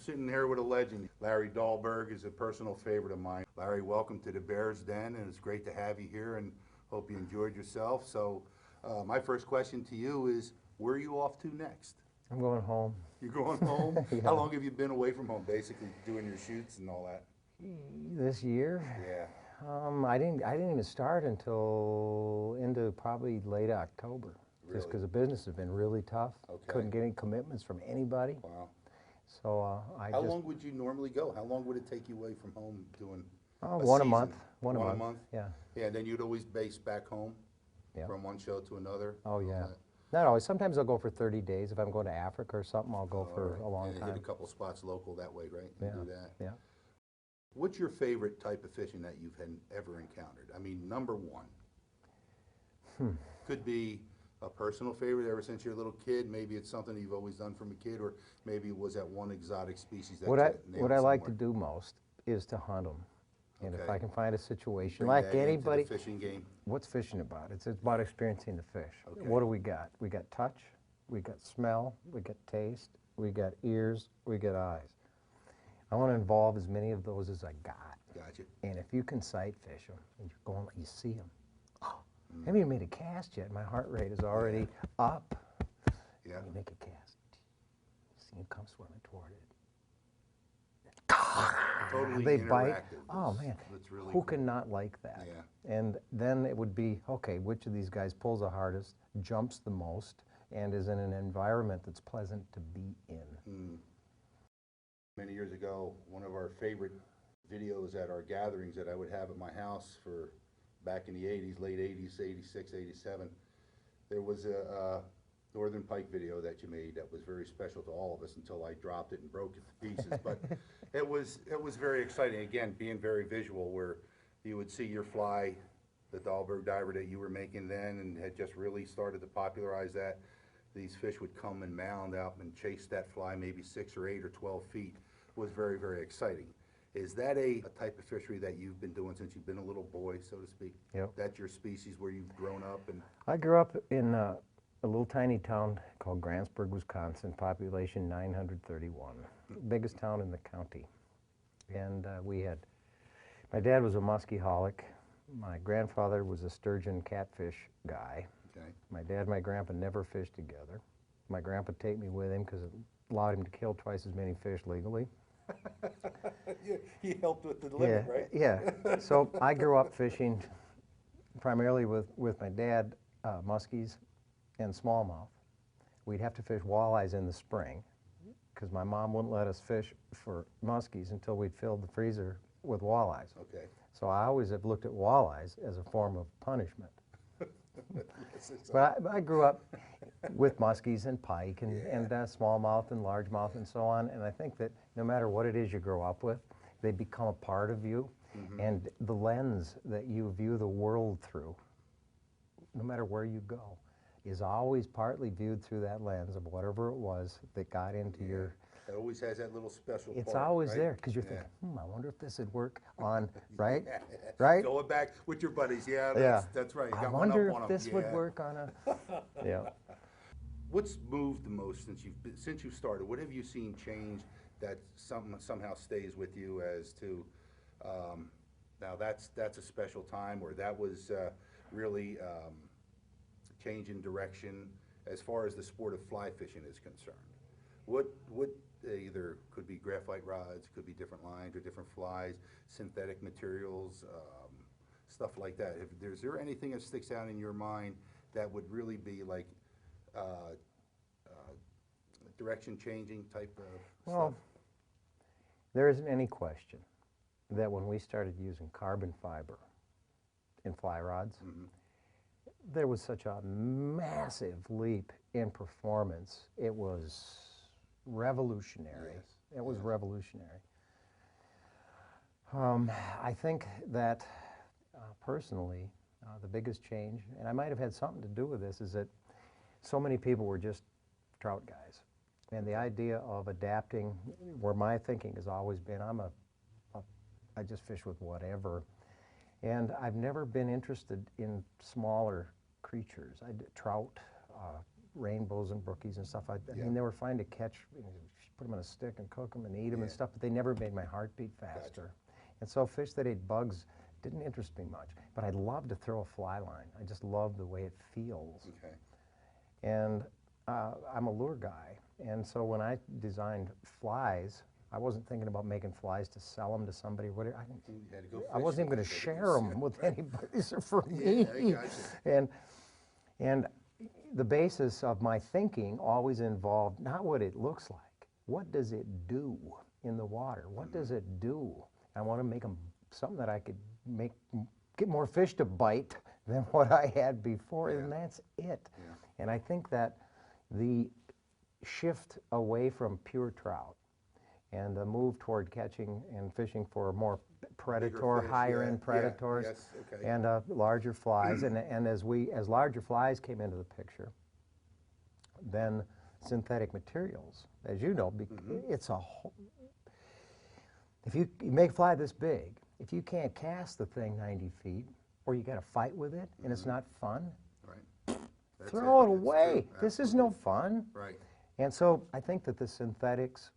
sitting here with a legend. Larry Dahlberg is a personal favorite of mine. Larry, welcome to the Bears Den, and it's great to have you here, and hope you enjoyed yourself. So my first question to you is, where are you off to next? I'm going home. You're going home? Yeah. How long have you been away from home, basically, doing your shoots and all that? This year? Yeah. I didn't even start until into probably late October. Really? Just because the business has been really tough. Okay. Couldn't get any commitments from anybody. Wow. So How long would you normally go? How long would it take you away from home doing one a month. One a month? Yeah. Yeah, and then you'd always base back home Yeah. from one show to another? Oh yeah. Not always. Sometimes I'll go for 30 days. If I'm going to Africa or something, I'll go for a long and time. hit a couple spots local that way, right? Yeah. Do that. Yeah. What's your favorite type of fishing that you've ever encountered? I mean, number one. Could be a personal favorite ever since you're a little kid. Maybe it's something you've always done from a kid, or maybe it was that one exotic species that What I like to somewhere. do most is to hunt them. And if Okay. I can find a situation, Bring like that into the anybody, fishing game. what's fishing about? It's about experiencing the fish. Okay. What do we got? We got touch, we got smell, we got taste, we got ears, we got eyes. I want to involve as many of those as I got. Gotcha. And if you can sight fish them, and you're going, you see them. Oh, I haven't even made a cast yet. My heart rate is already up. Yeah. You make a cast. You see them come swimming toward it. Totally They bite. interactive. Oh man, That's really who cool. can not like that? Yeah. And then it would be, okay, which of these guys pulls the hardest, jumps the most, and is in an environment that's pleasant to be in. Many years ago, one of our favorite videos at our gatherings that I would have at my house for back in the 80s, late 80s, 86, 87, there was a Northern Pike video that you made that was very special to all of us until I dropped it and broke it to pieces. But it was very exciting, again, being very visual, where you would see your fly, the Dahlberg diver that you were making then and had just really started to popularize that. These fish would come and mound out and chase that fly maybe 6 or 8 or 12 feet. It was very, very exciting. Is that a type of fishery that you've been doing since you've been a little boy, so to speak? Yep. That's your species where you've grown up? And I grew up in a little tiny town called Grantsburg, Wisconsin, population 931, biggest town in the county. And my dad was a muskie-holic. My grandfather was a sturgeon catfish guy. Okay. My dad and my grandpa never fished together. My grandpa would take me with him because it allowed him to kill twice as many fish legally. He helped with the limit, right? Yeah. So I grew up fishing primarily with my dad, muskies and smallmouth. We'd have to fish walleyes in the spring because my mom wouldn't let us fish for muskies until we'd filled the freezer with walleyes. Okay. So I always have looked at walleyes as a form of punishment. But I grew up with muskies and pike and smallmouth and largemouth and so on, and I think that no matter what it is you grow up with, they become a part of you, and the lens that you view the world through, no matter where you go, is always partly viewed through that lens of whatever it was that got into your... It always has that little special It's part, always right? there, because you're thinking, I wonder if this would work on, right? Yeah. Right? Going back with your buddies, yeah, Yeah. that's right. You I got one wonder up on if 'em. this would Yeah. work on a... Yeah. What's moved the most since you started? What have you seen change that somehow stays with you as to, now that's a special time, or that was really change in direction as far as the sport of fly fishing is concerned? What either could be graphite rods, could be different lines or different flies, synthetic materials, stuff like that. Is there anything that sticks out in your mind that would really be like direction changing type of Well, stuff? there isn't any question that when we started using carbon fiber in fly rods, there was such a massive leap in performance. It was revolutionary. Yes. It was revolutionary. I think that personally, the biggest change, and I might have had something to do with this, is that so many people were just trout guys. And the idea of adapting, where my thinking has always been, I just fish with whatever. And I've never been interested in smaller creatures. Trout, rainbows and brookies and stuff. I Yeah. mean, they were fine to catch. You know, put them on a stick and cook them and eat them and Yeah. stuff, but they never made my heart beat faster. And so fish that ate bugs didn't interest me much. But I'd love to throw a fly line. I just love the way it feels. Okay. And I'm a lure guy. And so when I designed flies, I wasn't thinking about making flies to sell them to somebody. You had to go I wasn't even going to fish share them with anybody. These are for Yeah, me. I gotcha. And the basis of my thinking always involved not what it looks like. What does it do in the water? What does it do? I want to make them something that I could get more fish to bite than what I had before, and that's it. Yeah. And I think that the shift away from pure trout and the move toward catching and fishing for more predator, fish, higher yeah, end yeah, predators, yes, okay. and larger flies, and as larger flies came into the picture, then synthetic materials, as you know, it's a whole, if you make a fly this big, if you can't cast the thing 90 feet, or you got to fight with it, and it's not fun, Right. That's throw it That's away. true. This is no fun. Right. And so I think that the synthetics,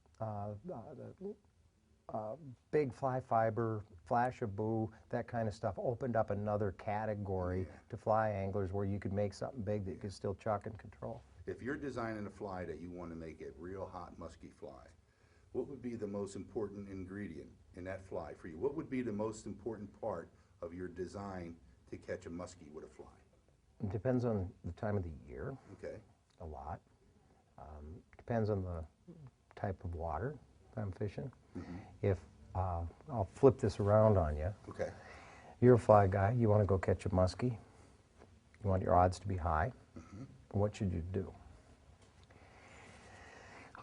big fly fiber, flash of boo, that kind of stuff opened up another category to fly anglers where you could make something big that you could still chuck and control. If you're designing a fly that you want to make it real hot, musky fly, what would be the most important ingredient in that fly for you? What would be the most important part of your design to catch a muskie with a fly? It depends on the time of the year, Okay. a lot. Depends on the type of water I'm fishing. If, I'll flip this around on you. Okay. You're a fly guy, you want to go catch a muskie, you want your odds to be high, what should you do?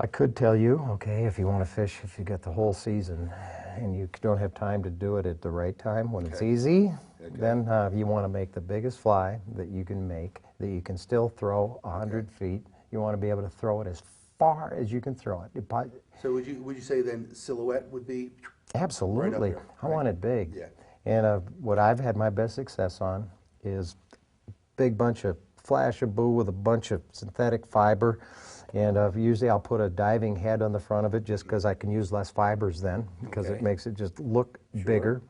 I could tell you, okay, if you want to fish, if you get the whole season and you don't have time to do it at the right time when it's easy, then you want to make the biggest fly that you can make, that you can still throw 100 feet. You want to be able to throw it as far as you can throw it. So would you say then silhouette would be? Absolutely. Right up there, I want it big. Yeah. And what I've had my best success on is big bunch of flash of boo with a bunch of synthetic fiber. And usually I'll put a diving head on the front of it just because I can use less fibers then, because it makes it just look bigger.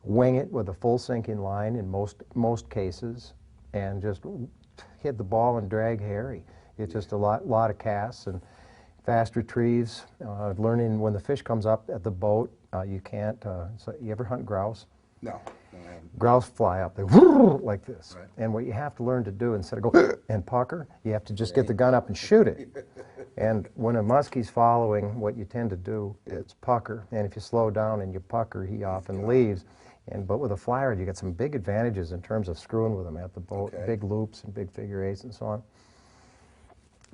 Wing it with a full sinking line in most cases, and just hit the ball and drag Harry. It's just a lot of casts and fast retrieves. Learning when the fish comes up at the boat, you can't. So you ever hunt grouse? No. I haven't. Grouse fly up, they like this. Right. And what you have to learn to do, instead of go and pucker, you have to just get the gun up and shoot it. And when a muskie's following, what you tend to do is pucker. And if you slow down and you pucker, he often leaves. But with a flyer, you get some big advantages in terms of screwing with them at the boat, big loops and big figure eights and so on.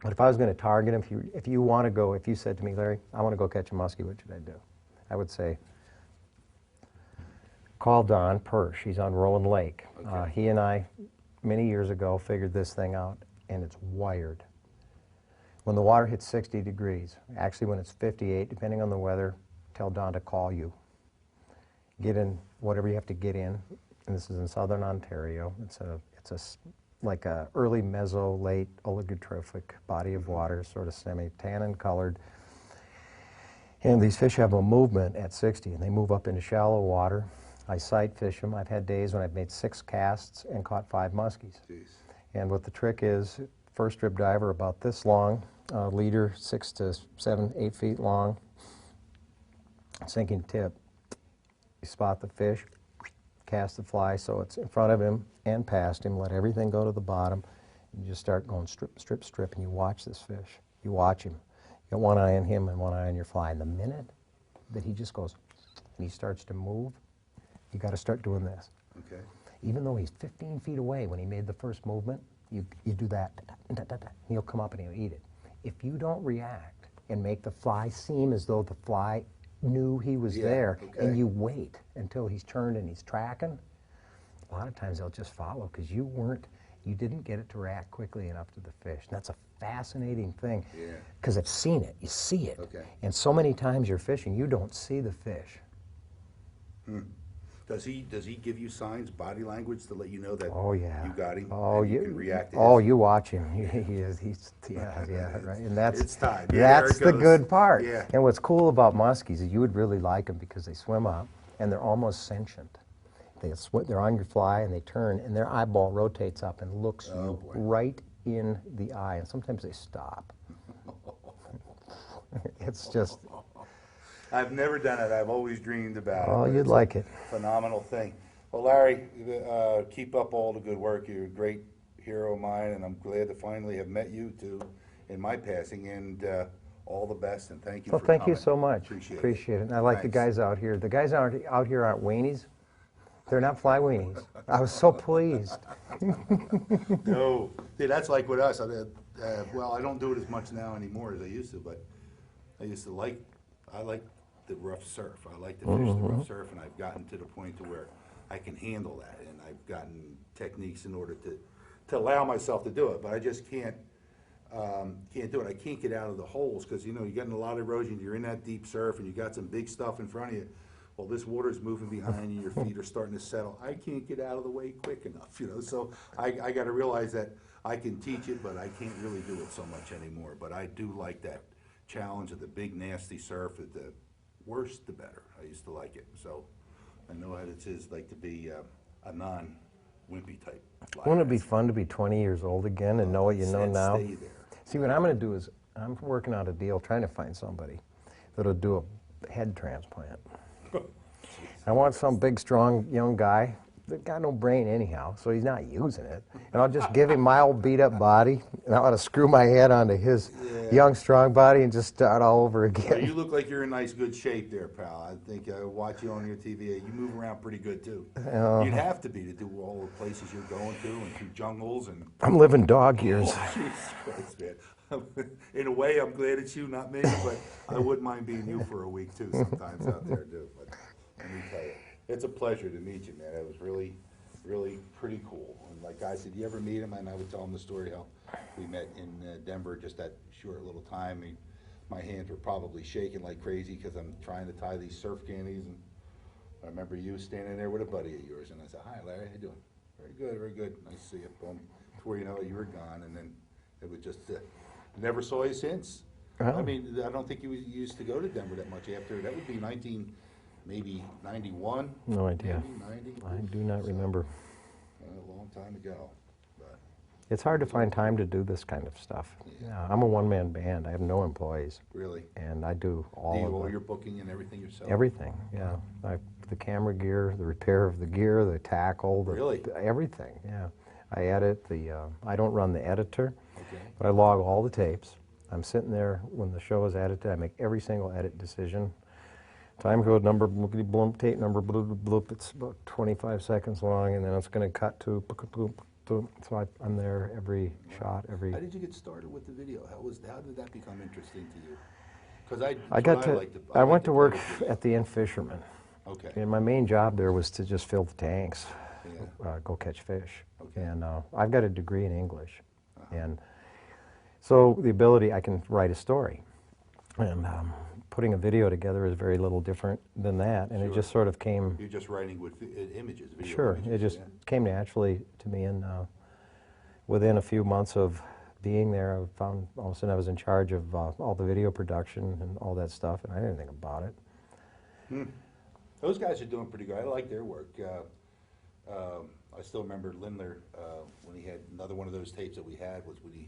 But if I was going to target him, if you said to me, Larry, I want to go catch a muskie, what should I do? I would say, call Don Persh. He's on Rowan Lake. He and I, many years ago, figured this thing out, and it's wired. When the water hits 60 degrees, actually when it's 58, depending on the weather, tell Don to call you. Get in whatever you have to get in. And this is in southern Ontario. It's like a early meso, late oligotrophic body of water, sort of semi-tannin colored. And these fish have a movement at 60, and they move up into shallow water. I sight fish them. I've had days when I've made 6 casts and caught 5 muskies. Jeez. And what the trick is, first strip diver about this long, leader 6 to 7, 8 feet long, sinking tip. You spot the fish, cast the fly so it's in front of him and past him, let everything go to the bottom. You just start going strip, strip, strip, and you watch this fish. You watch him. You got one eye on him and one eye on your fly. And the minute that he just goes and he starts to move, you got to start doing this. Okay. Even though he's 15 feet away when he made the first movement, you do that, he'll come up and he'll eat it. If you don't react and make the fly seem as though the fly knew he was there, and you wait until he's turned and he's tracking, a lot of times they'll just follow because you didn't get it to react quickly enough to the fish. And that's a fascinating thing because I've seen it, you see it. And so many times you're fishing, you don't see the fish. Does he give you signs, body language, to let you know that Oh yeah. you got him? Oh, and you can react to oh, his? you watch him. He's yeah, right. And It's time. Yeah, there that's it the goes. good part. Yeah. And what's cool about muskies is you would really like them because they swim up and they're almost sentient. They're on your fly and they turn and their eyeball rotates up and looks Oh, you boy. right in the eye. And sometimes they stop. It's just, I've never done it. I've always dreamed about it. oh, but you'd it's like a it. phenomenal thing. Well, Larry, keep up all the good work. You're a great hero of mine, and I'm glad to finally have met you too in my passing. And all the best, and thank you Well, for thank coming. you so much. Appreciate it. And I like the Thanks. guys out here. The guys out here aren't weenies. They're not fly weenies. I was so pleased. No, see, that's like with us. Well, I don't do it as much now anymore as I used to, but I used to I like the rough surf. I like to fish the rough surf, and I've gotten to the point to where I can handle that, and I've gotten techniques in order to allow myself to do it, but I just can't do it. I can't get out of the holes because, you know, you're getting a lot of erosion. You're in that deep surf, and you got some big stuff in front of you. Well, this water's moving behind you. Your feet are starting to settle. I can't get out of the way quick enough, you know. So I got to realize that I can teach it, but I can't really do it so much anymore. But I do like that challenge of the big, nasty surf. The worse, the better. I used to like it. So I know how it is like to be a non-wimpy type fly Wouldn't it be bass. fun to be 20 years old again and know what you know And now? stay there. See, what I'm going to do is I'm working out a deal trying to find somebody that'll do a head transplant. I want some big, strong, young guy that got no brain anyhow, so he's not using it. And I'll just give him my old beat-up body, and I ought to screw my head onto his young, strong body and just start all over again. Well, you look like you're in nice, good shape there, pal. I think I watch you on your TV. You move around pretty good, too. You'd have to be to do all the places you're going to and through jungles and... I'm living dog years. Oh, Jesus Christ, man. In a way, I'm glad it's you, not me, but I wouldn't mind being you for a week, too, sometimes out there, too. But let me tell you, it's a pleasure to meet you, man. It was really, really pretty cool. And like I said, you ever meet him? And I would tell him the story how we met in Denver just that short little time. My hands were probably shaking like crazy because I'm trying to tie these surf candies. And I remember you standing there with a buddy of yours. And I said, "Hi, Larry, how you doing?" "Very good, very good. Nice to see you." Boom. Before you know it, you were gone. And then it was just, never saw you since. I mean, I don't think you used to go to Denver that much after. That would be maybe 91? No idea. Maybe 90? I do not remember. A long time ago. But It's hard to find time to do this kind of stuff. Yeah, I'm a one-man band. I have no employees. really? And I do Do all you of all it. your booking and everything yourself? Everything, yeah. The camera gear, the repair of the gear, the tackle, Really? Everything, yeah. I edit I don't run the editor, Okay. but I log all the tapes. I'm sitting there when the show is edited. I make every single edit decision. Time code number, bloopity bloop, tape number, bloop, bloop, bloop. It's about 25 seconds long, and then it's going to cut to, bloop, bloop, bloop. So I'm there every shot, every. How did you get started with the video? How did that become interesting to you? Because I went to work at the Inn Fisherman, Okay. and my main job there was to just fill the tanks, Yeah. go catch fish. Okay. And I've got a degree in English, and so the ability I can write a story, and putting a video together is very little different than that, and it Sure. just sort of came. You're just writing with images, video Sure, images, it just yeah. came naturally to me, and within a few months of being there, I found all of a sudden I was in charge of all the video production and all that stuff, and I didn't think about it. Those guys are doing pretty good. I like their work. I still remember Lindler, when he had another one of those tapes that we had was when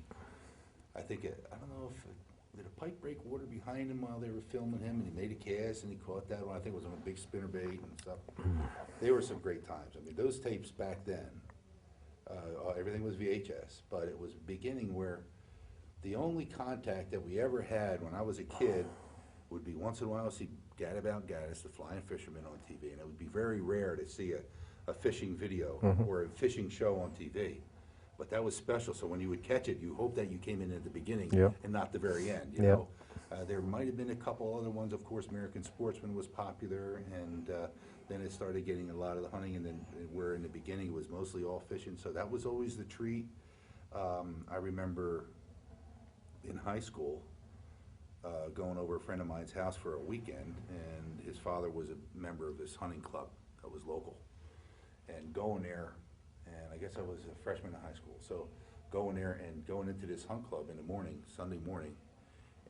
I don't know if, did a pipe break water behind him while they were filming him, and he made a cast and he caught that one. I think it was on a big spinnerbait and stuff. They were some great times. I mean, those tapes back then, everything was VHS, but it was beginning where the only contact that we ever had when I was a kid would be once in a while see Gadabout Gaddis, the flying fisherman on TV, and it would be very rare to see a fishing video or a fishing show on TV. But that was special, so when you would catch it, you hope that you came in at the beginning Yep. and not the very end, you Yep. know. There might have been a couple other ones, of course, American Sportsman was popular, and then it started getting a lot of the hunting, and then where in the beginning it was mostly all fishing, so that was always the treat. I remember in high school, going over a friend of mine's house for a weekend, and his father was a member of this hunting club was local. And going there, and I guess I was a freshman in high school, so going there and going into this hunt club in the morning, Sunday morning,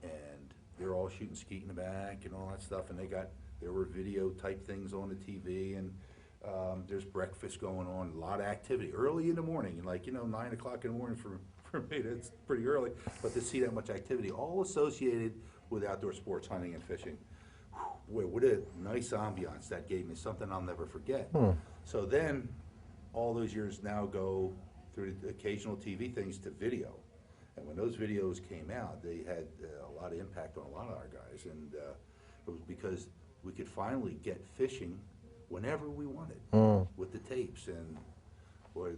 and they're all shooting skeet in the back and all that stuff, and there were video type things on the TV, and there's breakfast going on, a lot of activity early in the morning, like 9 o'clock in the morning for me, that's pretty early, but to see that much activity, all associated with outdoor sports, hunting and fishing. Whew, what a nice ambiance that gave me, something I'll never forget. So then, all those years now go through the occasional TV things to video. And when those videos came out, they had a lot of impact on a lot of our guys. And it was because we could finally get fishing whenever we wanted with the tapes. And boy,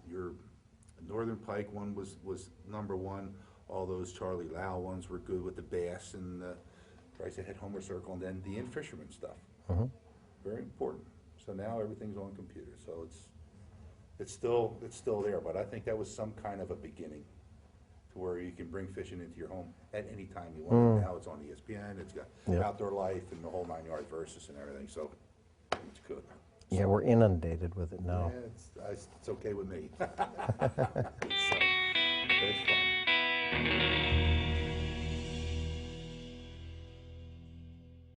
your Northern Pike one was #1. All those Charlie Lau ones were good with the bass and the price ahead Homer Circle, and then the in-fisherman stuff. Very important. So now everything's on computer. So it's still there, but I think that was some kind of a beginning to where you can bring fishing into your home at any time you want. Now it's on ESPN, it's got Outdoor Life and the whole 9 yards versus and everything, so it's good. Yeah, we're inundated with it now. Yeah, it's okay with me. So,